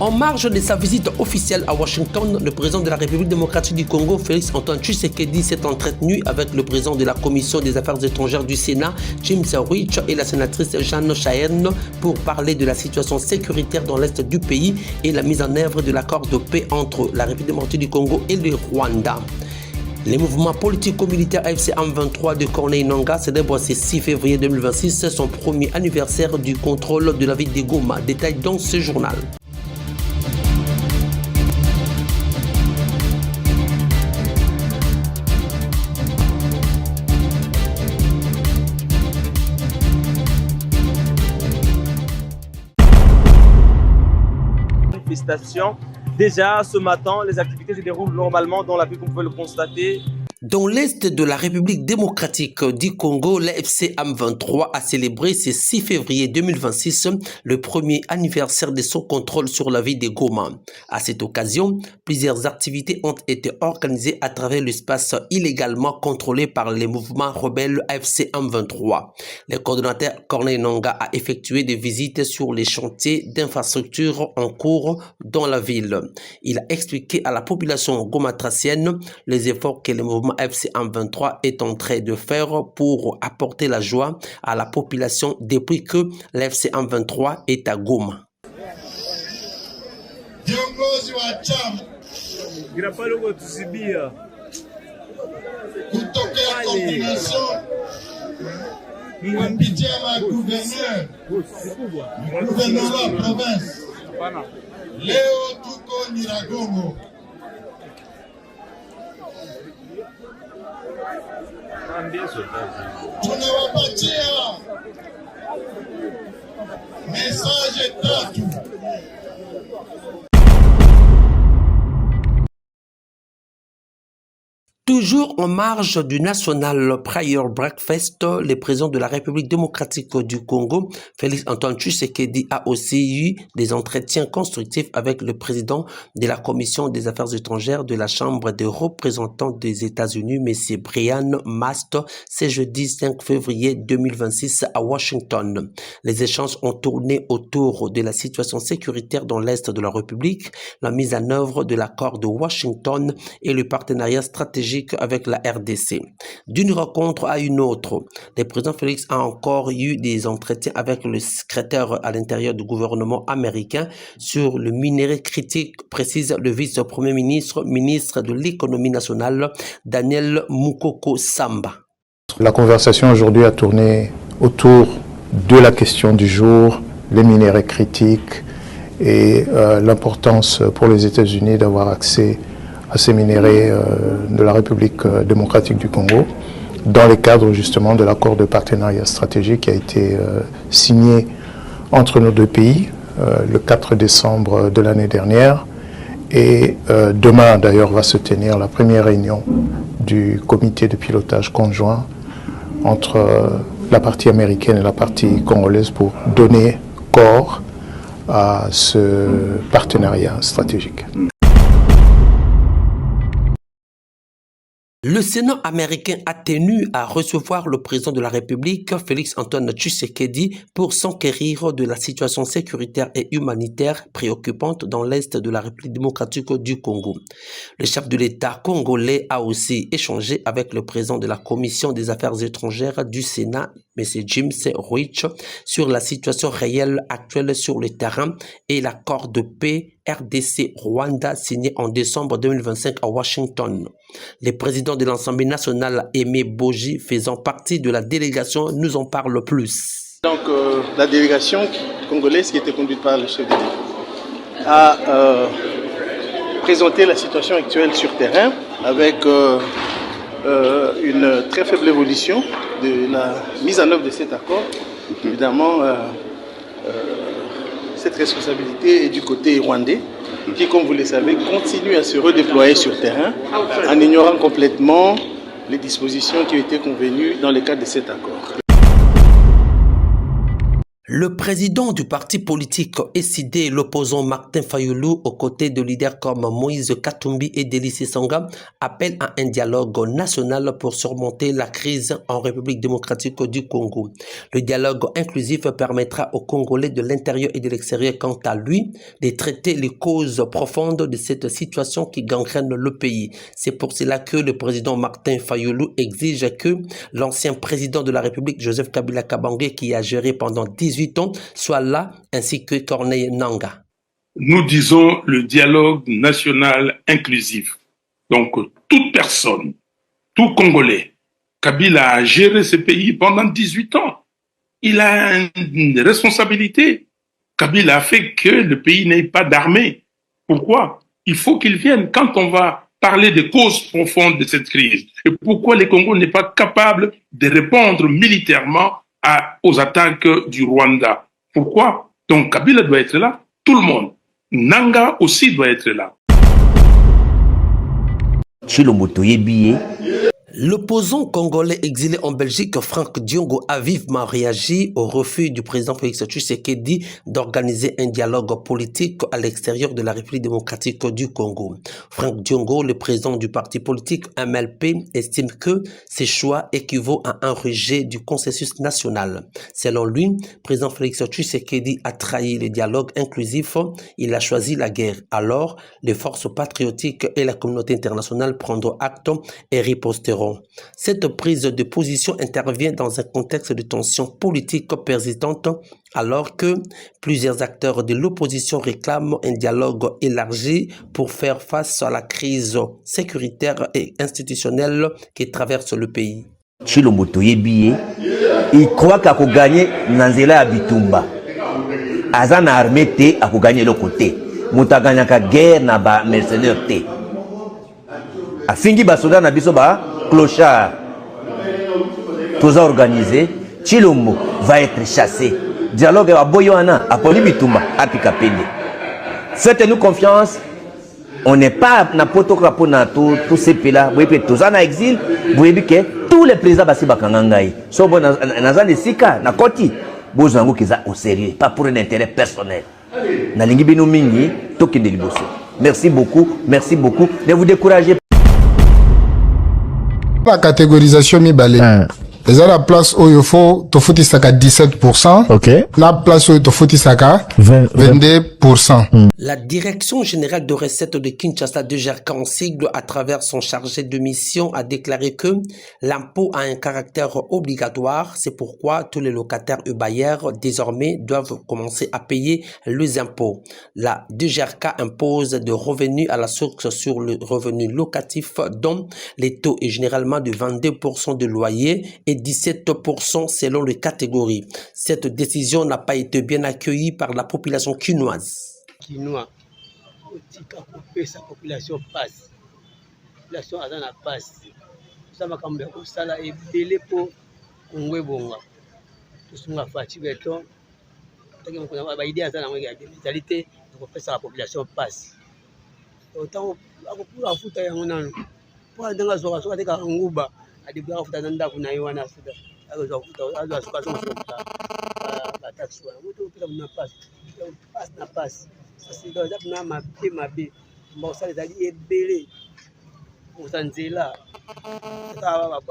En marge de sa visite officielle à Washington, le président de la République démocratique du Congo, Félix Antoine Tshisekedi, s'est entretenu avec le président de la Commission des affaires étrangères du Sénat, James Rich, et la sénatrice Jeanne Chahenne pour parler de la situation sécuritaire dans l'est du pays et la mise en œuvre de l'accord de paix entre la République démocratique du Congo et le Rwanda. Les mouvements politico-militaires AFC M23 de Corneille Nangaa célèbrent ce 6 février 2026 son premier anniversaire du contrôle de la ville de Goma. Détail dans ce journal. Déjà ce matin, les activités se déroulent normalement dans la ville, comme vous pouvez le constater. Dans l'est de la République démocratique du Congo, l'AFC M23 a célébré ce 6 février 2026 le premier anniversaire de son contrôle sur la ville de Goma. À cette occasion, plusieurs activités ont été organisées à travers l'espace illégalement contrôlé par les mouvements rebelles AFC M23. Le coordonnateur Corneille Nangaa a effectué des visites sur les chantiers d'infrastructures en cours dans la ville. Il a expliqué à la population gomatracienne les efforts que le mouvement AFC M23 est en train de faire pour apporter la joie à la population depuis que l'AFC M23 est à Goma. Viongozi wa chama kutokea kombination kupitia gouverneur wa province. Leo tuko Nyiragongo. Tunawapatia message tatu. Toujours en marge du National Prayer Breakfast, le président de la République démocratique du Congo, Félix Antoine Tshisekedi, a aussi eu des entretiens constructifs avec le président de la Commission des affaires étrangères de la Chambre des représentants des États-Unis, M. Brian Mast, ce jeudi 5 février 2026 à Washington. Les échanges ont tourné autour de la situation sécuritaire dans l'Est de la République, la mise en œuvre de l'accord de Washington et le partenariat stratégique avec la RDC. D'une rencontre à une autre, le président Félix a encore eu des entretiens avec le secrétaire à l'intérieur du gouvernement américain sur le minerai critique, précise le vice-premier ministre, ministre de l'économie nationale, Daniel Mukoko Samba. La conversation aujourd'hui a tourné autour de la question du jour, les minéraux critiques et l'importance pour les États-Unis d'avoir accès à ces minéraux de la République démocratique du Congo, dans le cadre justement de l'accord de partenariat stratégique qui a été signé entre nos deux pays le 4 décembre de l'année dernière. Et demain d'ailleurs va se tenir la première réunion du comité de pilotage conjoint entre la partie américaine et la partie congolaise pour donner corps à ce partenariat stratégique. Le Sénat américain a tenu à recevoir le président de la République, Félix Antoine Tshisekedi, pour s'enquérir de la situation sécuritaire et humanitaire préoccupante dans l'Est de la République démocratique du Congo. Le chef de l'État congolais a aussi échangé avec le président de la Commission des affaires étrangères du Sénat, M. James Rich, sur la situation réelle actuelle sur le terrain et l'accord de paix RDC-Rwanda signé en décembre 2025 à Washington. Le président de l'Assemblée nationale, Aimé Boji, faisant partie de la délégation, nous en parle plus. Donc la délégation congolaise qui était conduite par le chef de l'État a présenté la situation actuelle sur terrain avec une très faible évolution de la mise en œuvre de cet accord. Évidemment, cette responsabilité est du côté rwandais, qui, comme vous le savez, continue à se redéployer sur terrain en ignorant complètement les dispositions qui ont été convenues dans le cadre de cet accord. Le président du parti politique SID et l'opposant Martin Fayulu, aux côtés de leaders comme Moïse Katumbi et Délice Sanga, appellent à un dialogue national pour surmonter la crise en République démocratique du Congo. Le dialogue inclusif permettra aux Congolais de l'intérieur et de l'extérieur, quant à lui, de traiter les causes profondes de cette situation qui gangrène le pays. C'est pour cela que le président Martin Fayulu exige que l'ancien président de la République, Joseph Kabila Kabange, qui a géré pendant 18 ans, soit là, ainsi que Corneille Nangaa. Nous disons le dialogue national inclusif. Donc, toute personne, tout Congolais, Kabila a géré ce pays pendant 18 ans. Il a une responsabilité. Kabila a fait que le pays n'ait pas d'armée. Pourquoi? Il faut qu'il vienne quand on va parler des causes profondes de cette crise. Et pourquoi le Congo n'est pas capable de répondre militairement aux attaques du Rwanda. Pourquoi? Donc Kabila doit être là, tout le monde. Nangaa aussi doit être là. L'opposant congolais exilé en Belgique, Franck Diongo, a vivement réagi au refus du président Félix Tshisekedi d'organiser un dialogue politique à l'extérieur de la République démocratique du Congo. Franck Diongo, le président du parti politique MLP, estime que ces choix équivaut à un rejet du consensus national. Selon lui, le président Félix Tshisekedi a trahi le dialogue inclusif, il a choisi la guerre. Alors, les forces patriotiques et la communauté internationale prendront acte et riposteront. Cette prise de position intervient dans un contexte de tension politique persistante alors que plusieurs acteurs de l'opposition réclament un dialogue élargi pour faire face à la crise sécuritaire et institutionnelle qui traverse le pays. Chilombo Toyebi, il croit qu'il a gagné Nanzela Bitumba. Azana armée te a gagné le côté. Moutaganya ka guerre na ba mercenaire te. A fingi ba soda na biso ba clochard. Tous organisés, Chilombo va être chassé. Dialogue à Boyoana, à Polibitumba, à Pikapende. Faites-nous confiance. On n'est pas na poto krapo na tous ces pays-là. Vous voyez, tous en exil. Vous voyez que tous les présidents basi bakangangai. So bon na de sika na koti. Bozango kiza au sérieux, pas pour un intérêt personnel. Na lingi bino mingi toki de liboso. Merci beaucoup, merci beaucoup. Ne vous découragez pas. La catégorisation mibale. Déjà la place où il faut te foutre 17%. OK. La place où il te foutre 22%. La Direction générale de recettes de Kinshasa de Gerka en sigle à travers son chargé de mission a déclaré que l'impôt a un caractère obligatoire. C'est pourquoi tous les locataires et bailleurs désormais doivent commencer à payer les impôts. La DGRK impose de revenus à la source sur le revenu locatif dont les taux est généralement de 22% de loyer et 17% selon les catégories. Cette décision n'a pas été bien accueillie par la population quinoise. Quinois, sa population passe. La population a la passe. Ça m'a comme ça là est belé pour Congo bonga. Tout ce qu'on a fait, tu veux que on a idée à ça dans la mentalité, donc la population passe. Autant pour la foutre ya ngona. Pour dans la zone soit ka nguba, a des bras fouta nda kuna yiwana sida. Azo fouta azo suka so la taxe wa. Moto pesa na passe. Passe na passe. C'est dans la mabe bon ça les alliés ebélé pour sanzela ba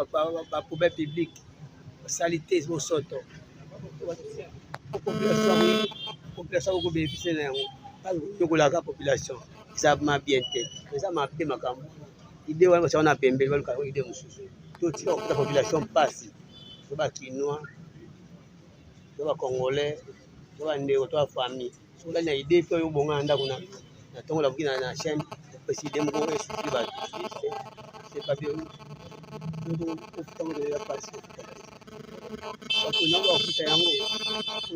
problème public salité au soto population ko bénéficier na yango ko la population ça m'a bien tête ça m'a fait makambo idée wana ça on a pembé ba ko idée mususu toute la population passe to ba Quinois to ba Congolais to ba ndeko to ba famille. On a une idée que bon anda kuna na tongo la bukina na chaîne président mo et suivi ba c'est pas bien donc tongo de la passe ko na ba futa yango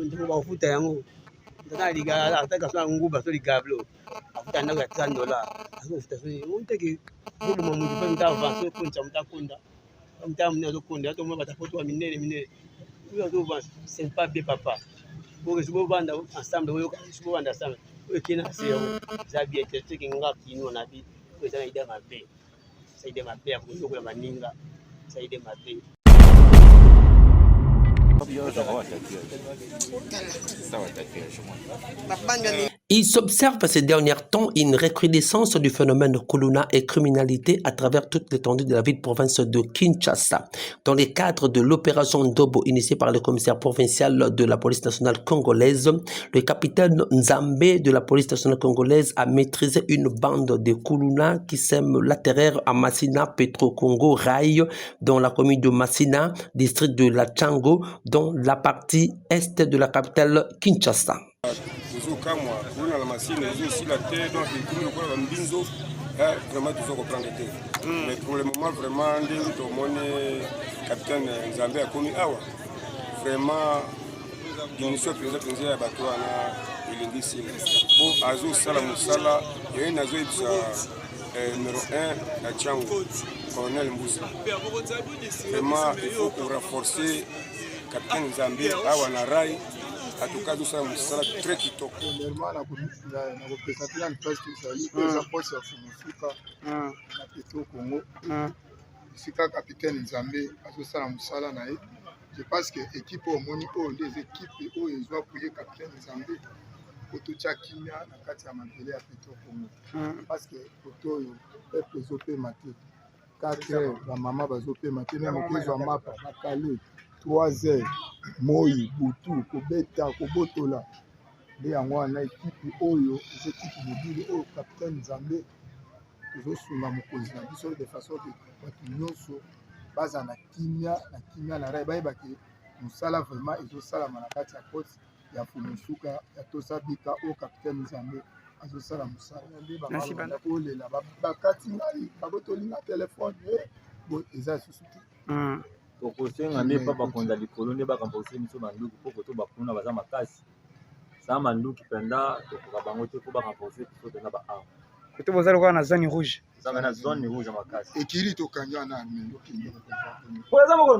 ndo ba futa yango ndana liga ataka so nguba so ligablo afuta ndanga ya $30 aso futa so unteke ngo mo mu pa nta avance ko nta mtakunda mta mna zo kunda to mo batapoto minene c'est pas bien papa. Pour que je me vende ensemble, je me vende ensemble. Ok, na c'est ça bien été ce qui nga Quinois na bi, ça ide ma paix. Ça ide ma paix pour nous la maninga. Ça ide ma paix. Il s'observe ces derniers temps une recrudescence du phénomène Kuluna et criminalité à travers toute l'étendue de la ville-province de Kinshasa. Dans le cadre de l'opération Ndobo initiée par le commissaire provincial de la police nationale congolaise, le capitaine Nzambe de la police nationale congolaise a maîtrisé une bande de Kuluna qui sème la terreur à Massina, Petro-Congo, Rail, dans la commune de Massina, district de la Tchango, dans la partie est de la capitale Kinshasa. Mais pour le moment, vraiment, le capitaine Nzambe a connu Awa. Vraiment, l'initiation présidentielle à Batouana, il est ici. Bon, Azo Salamoussala, il y a une Azo numéro 1, la Tchango, colonel Mboussa. Vraiment, il faut renforcer le capitaine Nzambe Awa Narai. En tout cas, tout ça, c'est très kitoko. Premièrement, la représentation de presse qui s'allie, les apports sur Fumusuka, la Petro Congo, ici, le capitaine Nzambe, Azosala Moussala Nae. Je pense que l'équipe au Monipo, les équipes où ils ont appuyé le capitaine Nzambe, pour tout ça, Kimia, la Katia Mambele à Petro Congo. Parce que pour tout, le peuple est opé maté. 4 heures, la maman va opé maté, même qu'ils ont mappa, la calé. 3 heures, Moi, Boutou, Kobeta, Kobotola. Les Angwana, équipe Oyo, les équipes mobiles, au capitaine Nzambe, ils ont sous la mokozi, de façon que nous sommes bas en Kimia, la Raïba, qui nous salam vraiment, ils ont salam à la carte à côte, il y a Fumusuka, il y a Tosa Bika, au capitaine Nzambe, ils ont salam à Merci beaucoup. Il y a Bakatina, Babotolinga, téléphone, ils ont sous-souté. Tokosenga nde pa bakonda likolo nde bakambosi miso banduki po koto bakuna baza makasi sa manduki penda tokoka bango te po bakambosi so tena ba arme koto bozali kwa na zone rouge zanga na zone rouge makasi ekiri tokanga na arme ndoki po eza moko